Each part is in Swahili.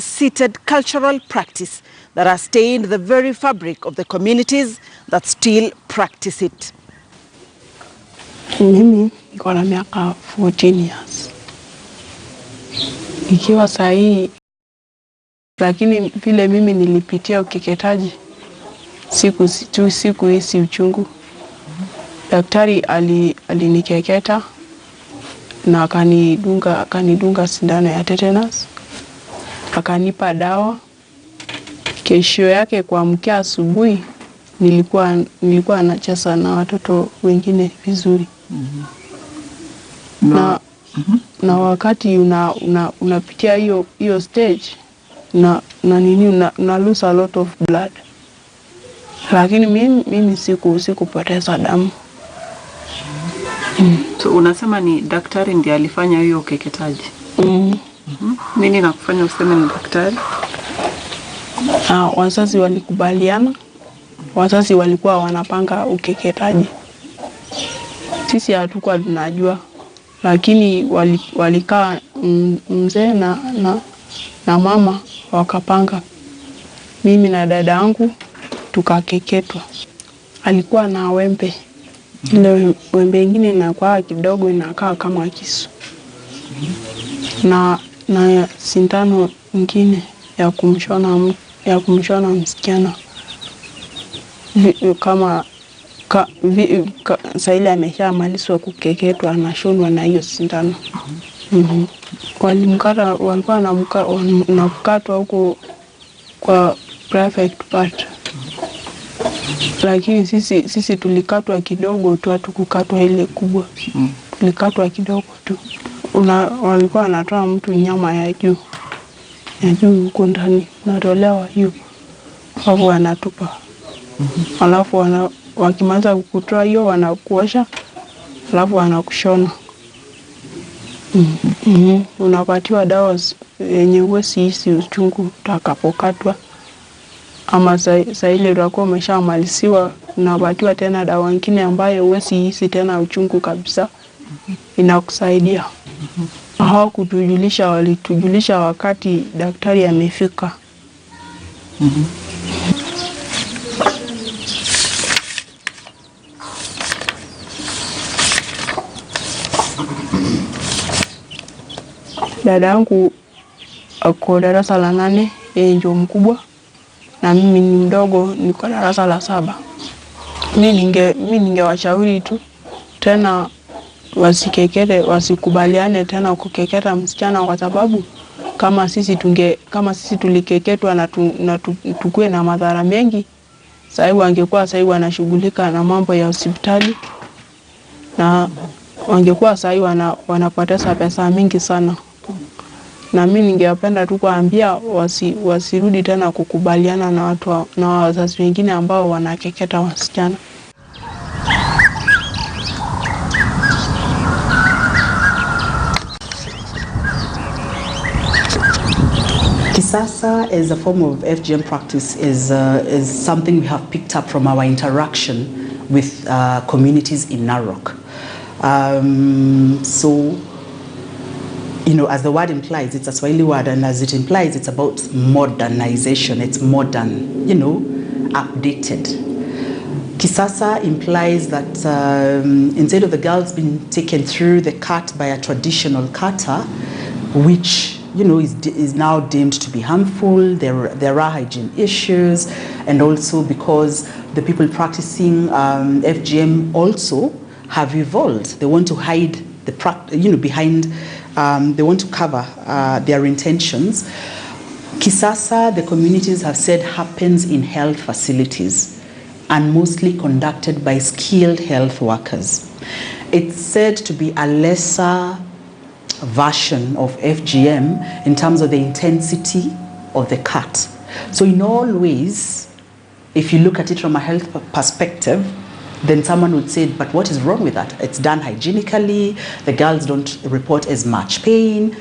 deep-seated cultural practice that has stained the very fabric of the communities that still practice it. Mimi niko na miaka 14 years. Ikiwa sahi, lakini vile mimi nilipitia ukeketaji, siku hisi uchungu. Daktari alinikeketa na akanidunga sindano ya tetanus. Akanipa dawa. Kesho yake kuamkia asubuhi nilikuwa nacheza na watoto wengine vizuri. Na wakati unapitia hiyo stage na lose a lot of blood. Lakini mimi sikupoteza damu. So unasema ni daktari ndiye alifanya hiyo ukeketaji? Nini nakufanya useme ni daktari? Wazazi walikubaliana. Wazazi walikuwa wanapanga ukeketaji. Sisi hatukuwa tunajua, lakini walikaa mzee na mama wakapanga. Mimi na dada yangu tukakeketwa. Alikuwa na wembe. Ile wembe ingine inakuwa kidogo inakaa kama kisu. Na sindano ingine ya kumshona msichana. Kama Saile ameshamalizwa kukeketwa anashonwa na hiyo sindano. Walikuwa wanamkatwa huko kwa private part. Lakini sisi tulikatwa kidogo tu, hatukukatwa ile kubwa. Tulikatwa kidogo tu. Walikuwa wanatoa mtu nyama ya juu. Ya juu huko ndani. Natolewa hiyo. Hapo wanatupa. Alafu wakimaliza kukutoa hiyo wanakuosha. Alafu wanakushona. Unapatiwa dawa yenye huwezi hisi uchungu utakapokatwa. Ama saa ile utakuwa umeshamaliziwa, unapatiwa tena dawa nyingine ambayo huwezi hisi tena uchungu kabisa. Inakusaidia. Hawakutujulisha, walitujulisha wakati daktari amefika. Dada yangu ako darasa la 8, yeye ndio mkubwa. Na mimi ni mdogo, niko darasa la 7. Mimi ningewashauri tu tena wasikubaliane tena kukeketa msichana, kwa sababu kama sisi tulikeketwa na tukue na madhara mengi, sasa wangekuwa wanashughulika na mambo ya hospitali na wangekuwa sasa wanapoteza pesa mingi sana. Na mimi ningependa tu kuambia wasirudi tena kukubaliana na wazazi wengine ambao wanakeketa wasichana. Kisasa as a form of FGM practice is something we have picked up from our interaction with communities in Narok. So, you know, as the word implies, it's a Swahili word, and as it implies, it's about modernization. It's modern, you know, updated. Kisasa implies that instead of the girls being taken through the cut by a traditional cutter, which, you know, is now deemed to be harmful, there are hygiene issues, and also because the people practicing FGM also have evolved. They want to hide behind. They want to cover their intentions. Kisasa, the communities have said, happens in health facilities and mostly conducted by skilled health workers. It's said to be a lesser version of FGM in terms of the intensity of the cut. So in all ways, if you look at it from a health perspective, then someone would say, but what is wrong with that? It's done hygienically, the girls don't report as much pain.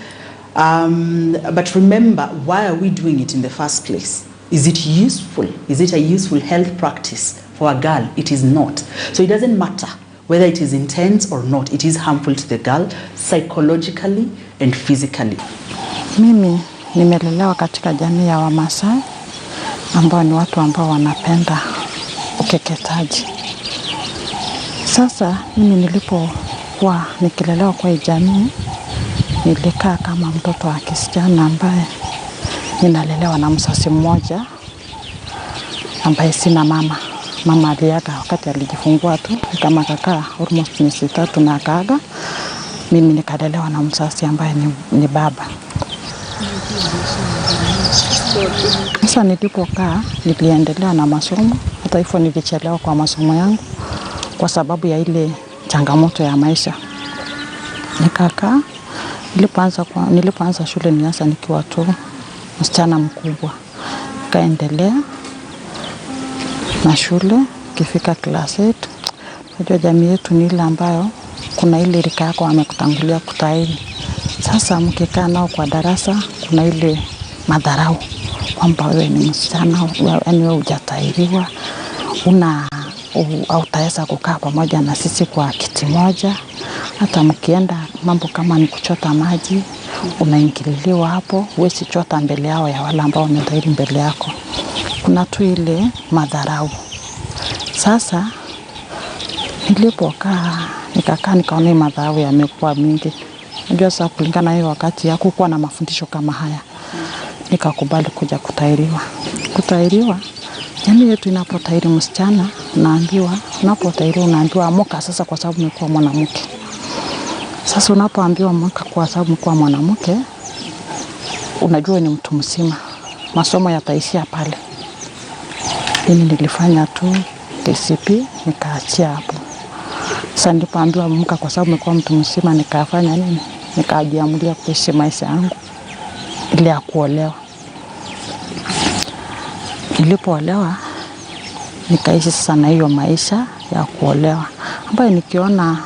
But remember, why are we doing it in the first place? Is it useful? Is it a useful health practice for a girl? It is not. So it doesn't matter whether it is intense or not. It is harmful to the girl psychologically and physically. Mimi nimelelewa katika jamii ya Wamasai ambao ni watu ambao wanapenda ukeketaji. Sasa mimi nilipokuwa nikilelewa kwa hii jamii, nilikaa kama mtoto wa kisichana ambaye ninalelewa na mzazi mmoja ambaye sina mama. Mama aliaga wakati alijifungua tu, kama kakaa almost miezi 3 na akaaga. Mimi nikalelewa na mzazi ambaye ni baba. Sasa nilipokaa niliendelea na masomo, hata hivyo nilichelewa kwa masomo yangu kwa sababu ya ile changamoto ya maisha. Nikakaa, nilipoanza shule nilianza nikiwa tu msichana mkubwa. Nikaendelea na shule, kifika class 8. Unajua jamii yetu ni ile ambayo kuna ile rika yako amekutangulia kutahiri. Sasa mkikaa nao kwa darasa kuna ile madharau kwamba wewe ni msichana, yaani wewe hujatahiriwa, hautaweza kukaa pamoja na sisi kwa kiti moja. Hata mkienda mambo kama ni kuchota maji, unaingililiwa hapo, huwezi chota mbele yao ya wale ambao wametahiri mbele yako. Kuna tu ile madharau. Sasa nilipokaa nikaona madharau yamekuwa mingi. Unajua sasa kulingana hiyo wakati hakukuwa na mafundisho kama haya. Nikakubali kuja kutahiriwa. Kutahiriwa, jamii yetu inapotahiri msichana, unapotairiwa amuka sasa kwa sababu umekuwa mwanamke. Sasa unapoambiwa amuka kwa sababu umekuwa mwanamke, unajua ni mtu mzima. Masomo yataishia pale. Mimi nilifanya tu KCP nikaachia hapo. Sasa nilipoambiwa amuka kwa sababu umekuwa mtu mzima, nikafanya nini? Nikajiamulia kuishi maisha yangu ile ya kuolewa. Nilipoolewa nikaishi sasa na hiyo maisha ya kuolewa, ambayo nikiona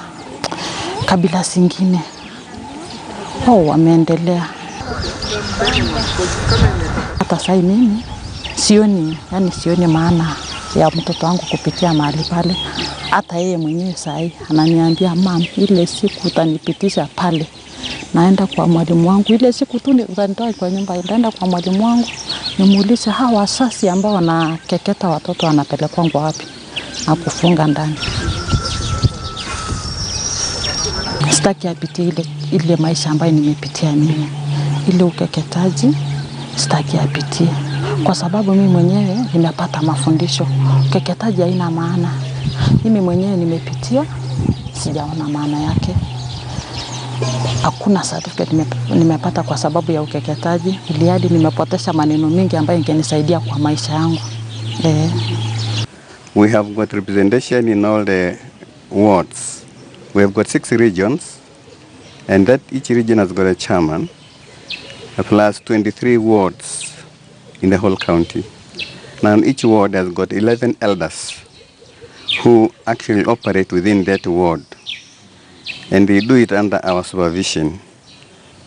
kabila zingine wameendelea. Hata sasa mimi sioni maana ya mtoto wangu kupitia mahali pale. Hata yeye mwenyewe sasa ananiambia, "Mama, ile siku utanipitisha pale, naenda kwa mwalimu wangu, ile siku tu utanitoa kwa nyumba, naenda kwa mwalimu wangu nimuulize hawa wasasi ambao wanakeketa watoto wanapelekwa wapi na kufunga ndani." Sitaki apitie ile maisha ambayo nimepitia mimi. Ile ukeketaji sitaki apitie, kwa sababu mimi mwenyewe nimepata mafundisho. Ukeketaji haina maana. Mimi mwenyewe nimepitia, sijaona maana yake. Hakuna certificate nimepata kwa sababu ya ukeketaji, ili hadi nimepotesha maneno mingi ambayo ingenisaidia kwa maisha yangu. We have got representation in all the wards. We have got 6 regions, and that each region has got a chairman, plus 23 wards in the whole county. Now each ward has got 11 elders who actually operate within that ward, and they do it under our supervision.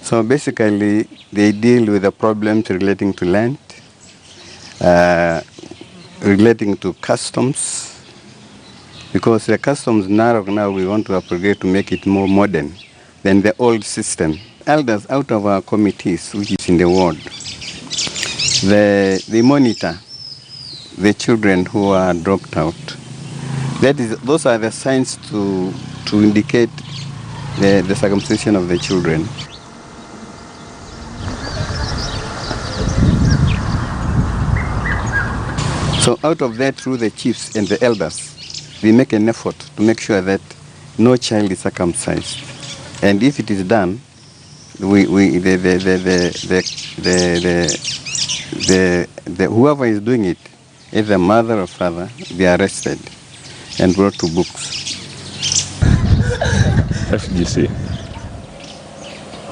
So basically they deal with the problems relating to land, relating to customs, because the customs Narok now we want to upgrade to make it more modern than the old system. Elders out of our committees, which is in the ward, they monitor the children who are dropped out. Those are the signs to indicate the circumcision of the children. So out of that, through the chiefs and the elders, we make an effort to make sure that no child is circumcised. And if it is done, whoever is doing it, either mother or father, they are arrested and brought to books. FGC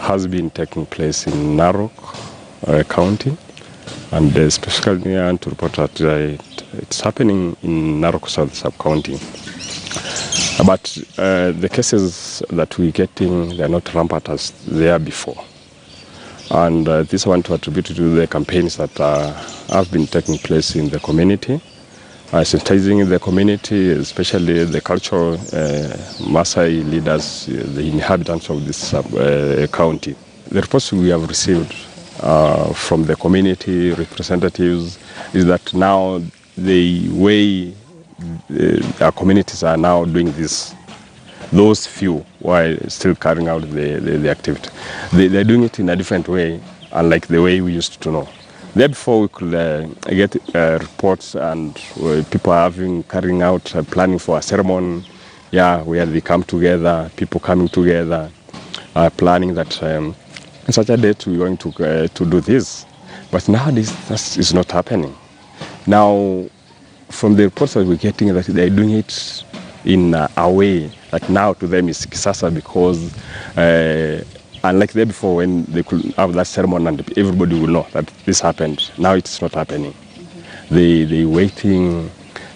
has been taking place in Narok County, and specifically I want to report that it's happening in Narok South Sub-County. But the cases that we're getting, they're not rampant as they are before. And this I want to attribute to the campaigns that have been taking place in the community, sensitizing the community, especially the cultural Maasai leaders, the inhabitants of this county. The reports we have received from the community representatives is that now the way our communities are now doing this, those few while still carrying out the activity, they're doing it in a different way, unlike the way we used to know. There before we could get reports and people are carrying out planning for a ceremony, where they come together, people coming together, planning that on such a date we're going to do this. But nowadays that is not happening. Now, from the reports that we're getting, that they're doing it in a way that now to them is kisasa, because unlike there before when they could have that ceremony and everybody will know that this happened, now it's not happening. They waiting,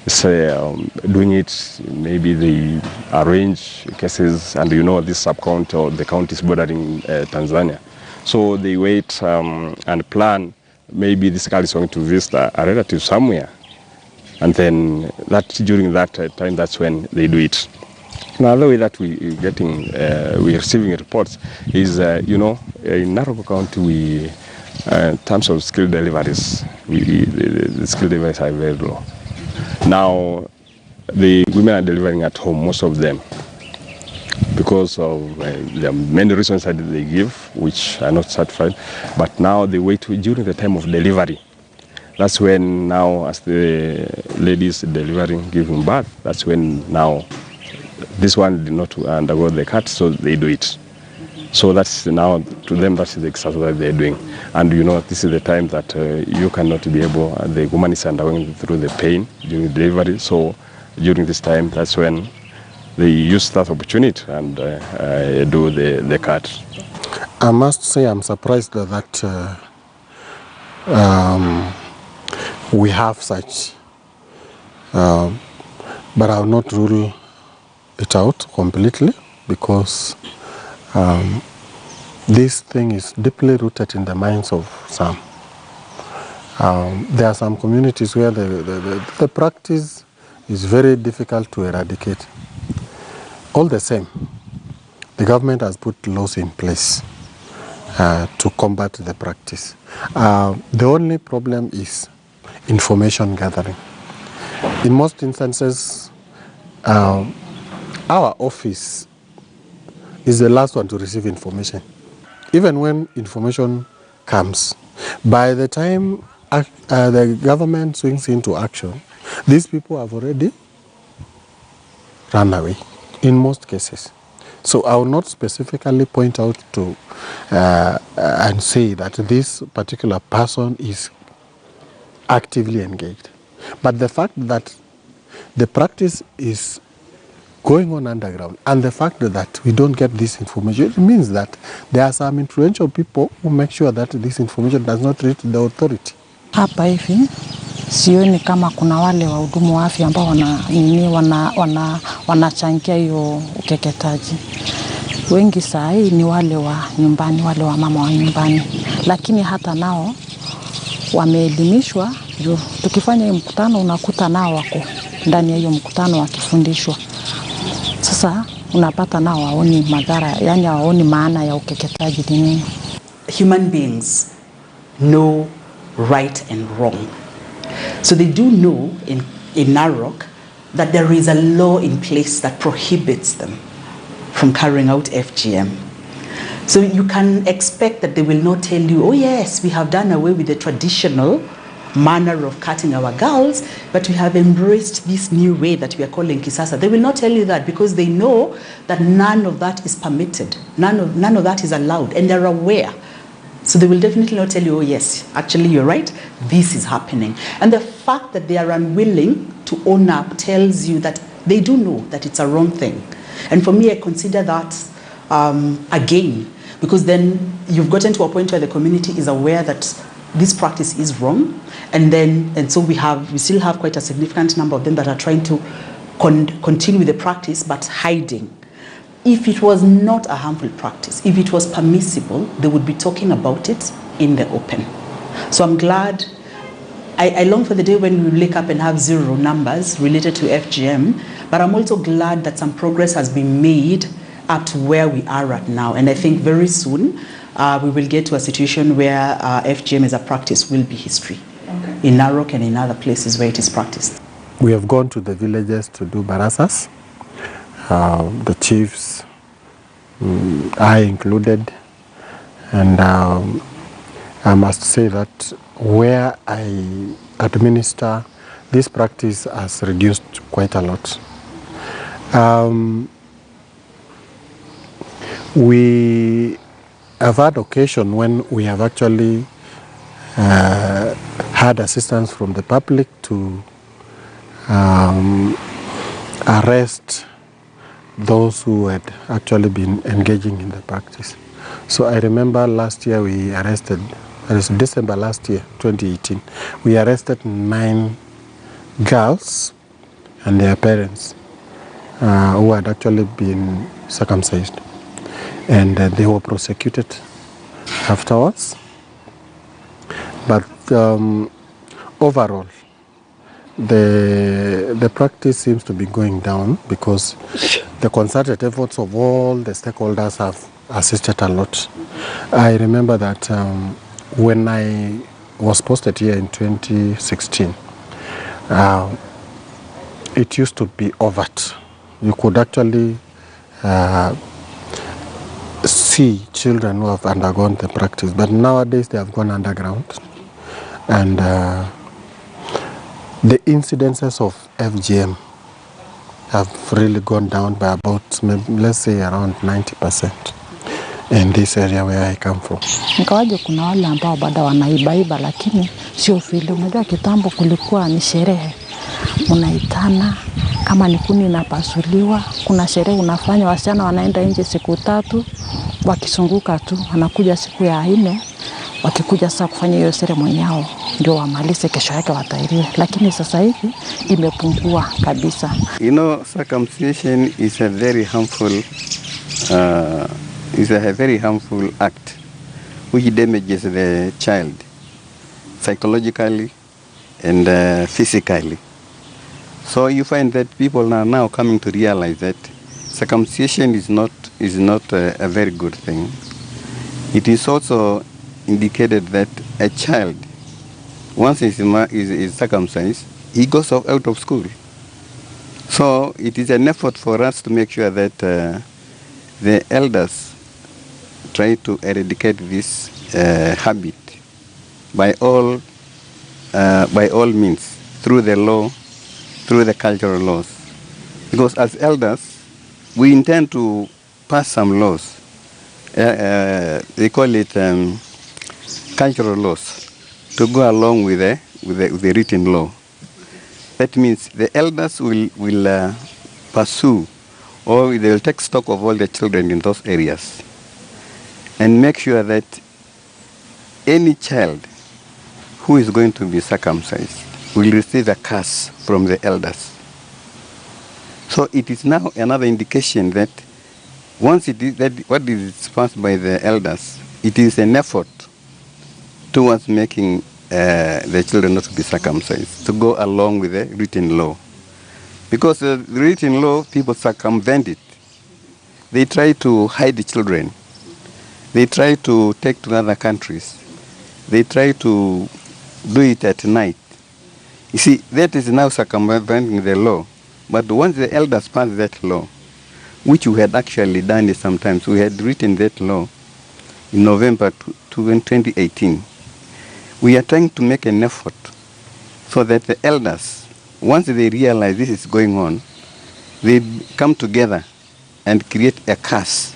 doing it, maybe they arrange cases, and this sub-county or the counties bordering Tanzania. So they wait and plan, maybe this girl is going to visit a relative somewhere. And then during that time, that's when they do it. Another way that we're receiving reports is, in Narok County, we, in terms of skill deliveries, the skill deliveries are very low. Now, the women are delivering at home, most of them, because of there are many reasons that they give, which are not satisfied. But now they wait during the time of delivery. That's when now, as the ladies delivering, giving birth, that's when now this one did not undergo the cut, so they do it. So that's now, to them, that's the exercise that they're doing. And this is the time that you cannot be able, the woman is undergoing through the pain during delivery. So during this time, that's when they use that opportunity and do the cut. I must say I'm surprised that we have such, but I will not rule it out completely, because this thing is deeply rooted in the minds of some. There are some communities where the practice is very difficult to eradicate. All the same, the government has put laws in place to combat the practice. The only problem is information gathering. In most instances, our office is the last one to receive information. Even when information comes, by the time the government swings into action, these people have already run away in most cases. So I will not specifically point out to and say that this particular person is actively engaged. But the fact that the practice is going on underground, and the fact that we don't get this information, it means that there are some influential people who make sure that this information does not reach the authority. Hapa hivi sioni kama kuna wale wahudumu wa afya ambao wanachangia hiyo ukeketaji. Wengi saa hii ni wale wa nyumbani, wale wa mama wa nyumbani, lakini hata nao wameelimishwa. Tukifanya hiyo mkutano unakuta nao wako ndani ya hiyo mkutano wakifundishwa. Sasa unapata nao waoni madhara, yani waoni maana ya ukeketaji ni nini. Human beings know right and wrong. So they do know in Narok that there is a law in place that prohibits them from carrying out FGM. So you can expect that they will not tell you, oh yes, we have done away with the traditional manner of cutting our girls, but we have embraced this new way that we are calling kisasa. They will not tell you that, because they know that none of that is permitted, none of that is allowed, and they're aware. So they will definitely not tell you, oh yes, actually you're right, this is happening. And the fact that they are unwilling to own up tells you that they do know that it's a wrong thing. And for me, I consider that a gain, because then you've gotten to a point where the community is aware that this practice is wrong, and so we still have quite a significant number of them that are trying to continue with the practice but hiding. If it was not a harmful practice, if it was permissible, they would be talking about it in the open. So I'm glad. I long for the day when we wake up and have zero numbers related to FGM, but I'm also glad that some progress has been made up to where we are right now. And I think very soon we will get to a situation where FGM as a practice will be history in Narok and in other places where it is practiced. We have gone to the villages to do barasas, the chiefs, I included, and I must say that where I administer, this practice has reduced quite a lot. We have had occasion when we have actually had assistance from the public to arrest those who had actually been engaging in the practice. So I remember last year we arrested, it was December last year, 2018, we arrested 9 girls and their parents who had actually been circumcised. And they were prosecuted afterwards. But overall, the practice seems to be going down because the concerted efforts of all the stakeholders have assisted a lot. I remember that when I was posted here in 2016, it used to be overt. You could actually see children who have undergone the practice, but nowadays they have gone underground, and the incidences of FGM have really gone down by about, let's say, around 90% in this area where I come from. Ingawaje kuna wale ambao bado wanaibaiba, lakini sio vile. Unajua kitambo kulikuwa ni sherehe, unaitana kama ni kuni inapasuliwa, kuna sherehe unafanya, wasichana wanaenda nje siku 3 wakisunguka tu, wanakuja siku ya 4 wakikuja sasa kufanya hiyo ceremony yao ndio wamalize, kesho yake watairie. Lakini sasa hivi imepungua kabisa. You know, circumcision is a very harmful act which damages the child psychologically and physically. So you find that people are now coming to realize that circumcision is not a very good thing. It is also indicated that a child, once is circumcised, he goes out of school. So it is an effort for us to make sure that the elders try to eradicate this habit by all means, through the law, through the cultural laws. Because as elders, we intend to pass some laws. They call it cultural laws, to go along with the written law. That means the elders will pursue, or they will take stock of all the children in those areas and make sure that any child who is going to be circumcised will receive a curse from the elders. So it is now another indication that once it is that what is passed by the elders, it is an effort towards making the children not to be circumcised, to go along with the written law. Because the written law, people circumvent it. They try to hide the children. They try to take to other countries. They try to do it at night. You see, that is now circumventing the law. But once the elders pass that law, which we had actually done it sometimes, we had written that law in November 2018. We are trying to make an effort so that the elders, once they realize this is going on, they come together and create a curse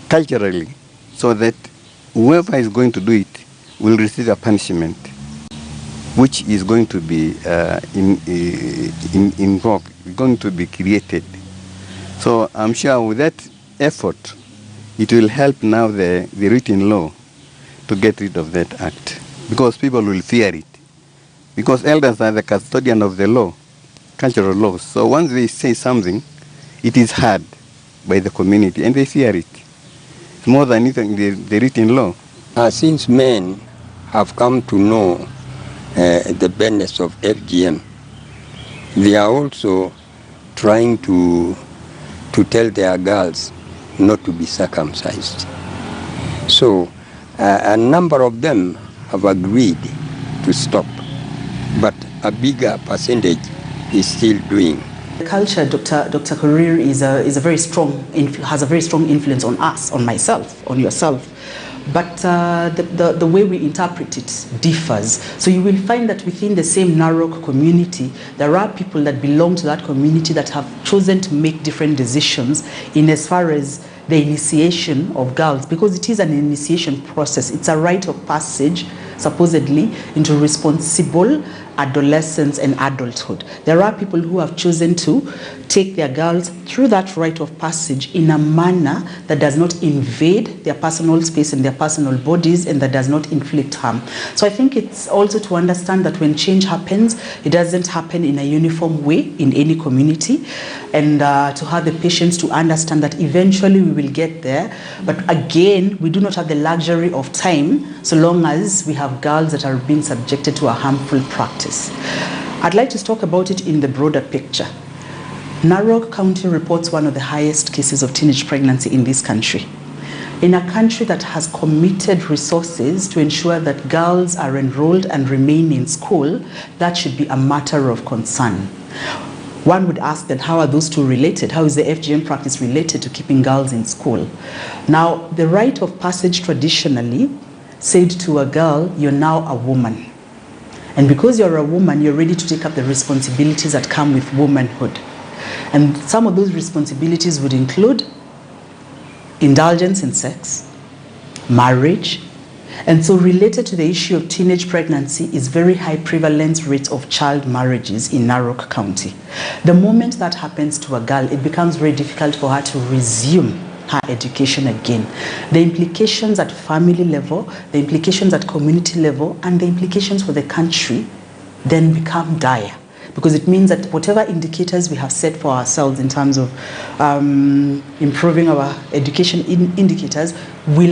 culturally, so that whoever is going to do it will receive a punishment, which is going to be invoked, going to be created. So I'm sure with that effort, it will help now the written law to get rid of that act, because people will fear it. Because elders are the custodian of the law, cultural laws. So once they say something, it is heard by the community and they fear it. It's more than even the written law. Since men have come to know the badness of FGM, they are also trying to tell their girls not to be circumcised. So a number of them have agreed to stop, but a bigger percentage is still doing. The culture, Dr. Korir, is a very strong, has a very strong influence on us, on myself, on yourself. But the way we interpret it differs. So you will find that within the same Narok community, there are people that belong to that community that have chosen to make different decisions in as far as the initiation of girls, because it is an initiation process. It's a rite of passage, supposedly, into responsible adolescence and adulthood. There are people who have chosen to take their girls through that rite of passage in a manner that does not invade their personal space and their personal bodies, and that does not inflict harm. So I think it's also to understand that when change happens, it doesn't happen in a uniform way in any community, and to have the patience to understand that eventually we will get there. But again, we do not have the luxury of time so long as we have girls that are being subjected to a harmful practice. I'd like to talk about it in the broader picture. Narok County reports one of the highest cases of teenage pregnancy in this country. In a country that has committed resources to ensure that girls are enrolled and remain in school, that should be a matter of concern. One would ask then, how are those two related? How is the FGM practice related to keeping girls in school? Now, the rite of passage traditionally said to a girl, you're now a woman. And because you're a woman, you're ready to take up the responsibilities that come with womanhood. And some of those responsibilities would include indulgence in sex, marriage, and so related to the issue of teenage pregnancy is very high prevalence rates of child marriages in Narok County. The moment that happens to a girl, it becomes very difficult for her to resume her education again. The implications at family level, the implications at community level, and the implications for the country then become dire, because it means that whatever indicators we have set for ourselves in terms of improving our education indicators will